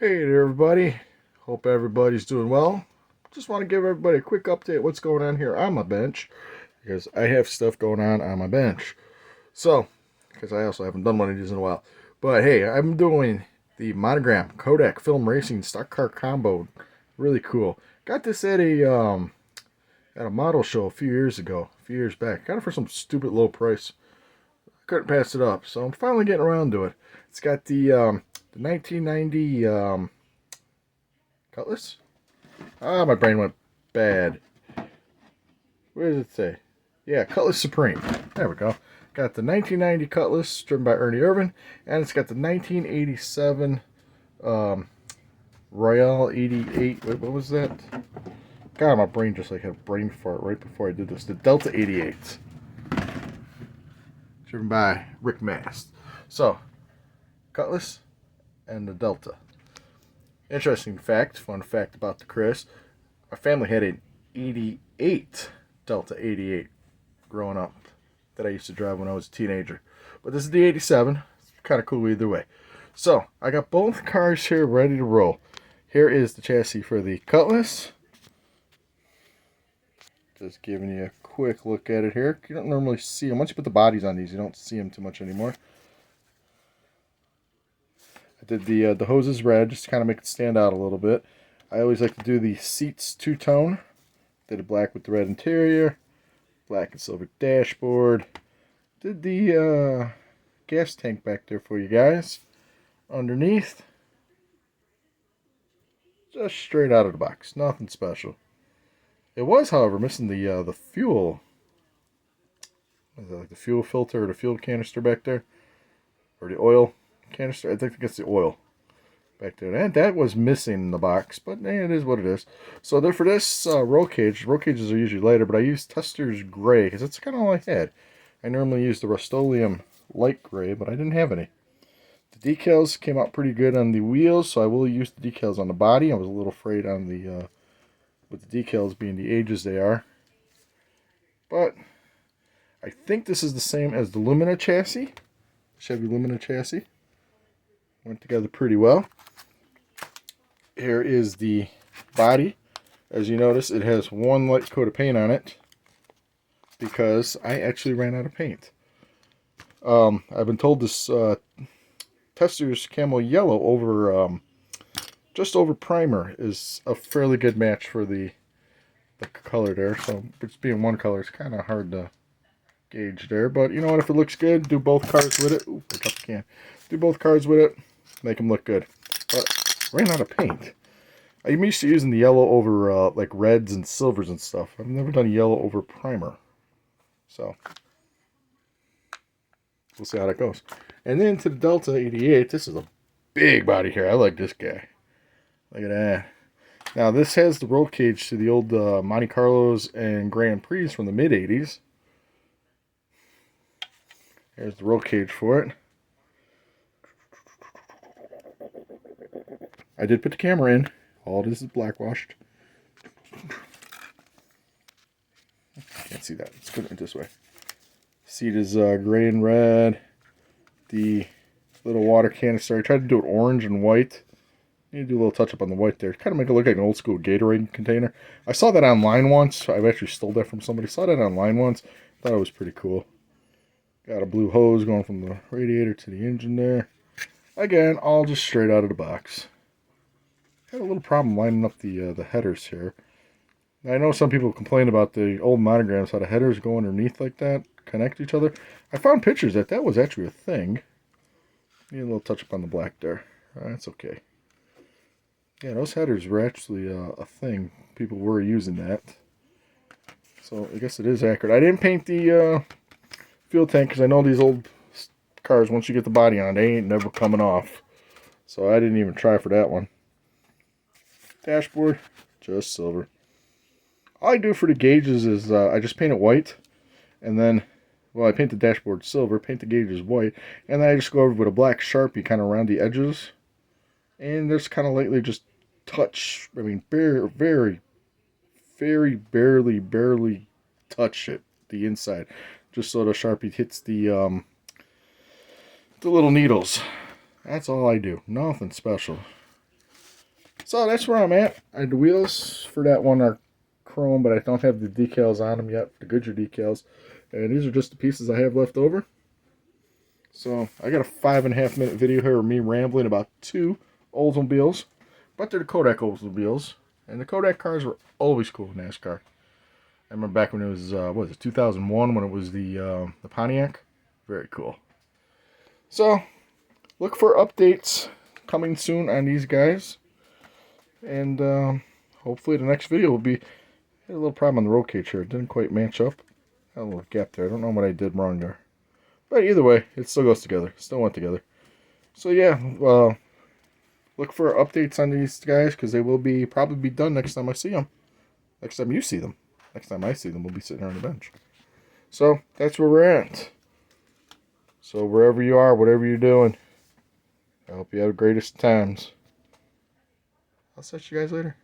Hey there, everybody. Hope everybody's doing well. Just want to give everybody a quick update what's going on here on my bench because I have stuff going on my bench. So, because I also haven't done one of these in a while. But hey, I'm doing the Monogram Kodak Film Racing Stock Car Combo. Really cool. Got this at a model show a few years ago, a few years back. Got it for some stupid low price. Couldn't pass it up, so I'm finally getting around to it. It's got the 1990 Cutlass. Ah, my brain went bad. Where does it say? Yeah, Cutlass Supreme. There we go. Got the 1990 Cutlass, driven by Ernie Irvan, and it's got the 1987 Royale 88. Wait, what was that? God, my brain just like had a brain fart right before I did this. The Delta 88, driven by Rick Mast. So, Cutlass and the Delta. Interesting fact, fun fact about the Chris. My family had an 88 Delta 88 growing up that I used to drive when I was a teenager. But this is the 87. It's kind of cool either way. So, I got both cars here ready to roll. Here is the chassis for the Cutlass. Just giving you a quick look at it here. You don't normally see them. Once you put the bodies on these, you don't see them too much anymore. I did the hoses red just to kind of make it stand out a little bit. I always like to do the seats two-tone. Did a black with the red interior, black and silver dashboard. Did the gas tank back there for you guys. Underneath, just straight out of the box, nothing special. It was, however, missing the fuel. Is that like the fuel filter or the fuel canister back there, or the oil canister? I think it's the oil back there. And that was missing in the box, but it is what it is. So there for this roll cage, roll cages are usually lighter, but I used Tester's Gray because that's kind of all I had. I normally use the Rust-Oleum light gray, but I didn't have any. The decals came out pretty good on the wheels, so I will use the decals on the body. I was a little afraid on the with the decals being the ages they are. But I think this is the same as the Lumina chassis. Chevy Lumina chassis. Went together pretty well. Here is the body. As you notice, it has one light coat of paint on it because I actually ran out of paint. I've been told this Tester's Camo Yellow over just over primer is a fairly good match for the color there. So it's being one color, it's kind of hard to gauge there. But you know what? If it looks good, do both cars with it. Ooh, I dropped the can. Do both cars with it, make them look good. But ran out of paint. I'm used to using the yellow over like reds and silvers and stuff. I've never done yellow over primer. So we'll see how that goes. And then to the Delta 88. This is a big body here. I like this guy. Look at that. Now this has the roll cage to the old Monte Carlos and Grand Prix from the mid 80s. There's the roll cage for it. I did put the camera in. All this is blackwashed. Can't see that. Let's put it this way. Seat is gray and red. The little water canister. I tried to do it orange and white. You need to do a little touch up on the white there. Kind of make it look like an old school Gatorade container. I saw that online once. I've actually stole that from somebody. Saw that online once. Thought it was pretty cool. Got a blue hose going from the radiator to the engine there. Again, all just straight out of the box. Had a little problem lining up the headers here. I know some people complain about the old monograms, how the headers go underneath like that, connect each other. I found pictures that was actually a thing. Need a little touch up on the black there. That's okay. Yeah, those headers were actually a thing. People were using that. So I guess it is accurate. I didn't paint the fuel tank because I know these old cars, once you get the body on, they ain't never coming off. So I didn't even try for that one. Dashboard, just silver. All I do for the gauges is I just paint it white, and then, well, I paint the dashboard silver, paint the gauges white, and then I just go over with a black Sharpie kind of around the edges, and just kind of lightly just touch, I mean, very barely touch it, the inside, just so the Sharpie hits the little needles. That's all I do, nothing special. So that's where I'm at. The wheels for that one are chrome, but I don't have the decals on them yet, the Goodyear decals. And these are just the pieces I have left over. So I got a 5.5 minute video here of me rambling about 2 Oldsmobiles, but they're the Kodak Oldsmobiles, and the Kodak cars were always cool in NASCAR. I remember back when it was what was it, 2001, when it was the Pontiac. Very cool. So look for updates coming soon on these guys, and hopefully the next video will be. I had a little problem on the roll cage here. It didn't quite match up. Had a little gap there. I don't know what I did wrong there. But either way, it still goes together. Still went together. So yeah, look for updates on these guys, because they will probably be done next time I see them. Next time you see them. Next time I see them, we'll be sitting here on the bench. So that's where we're at. So wherever you are, whatever you're doing, I hope you have the greatest times. I'll see you guys later.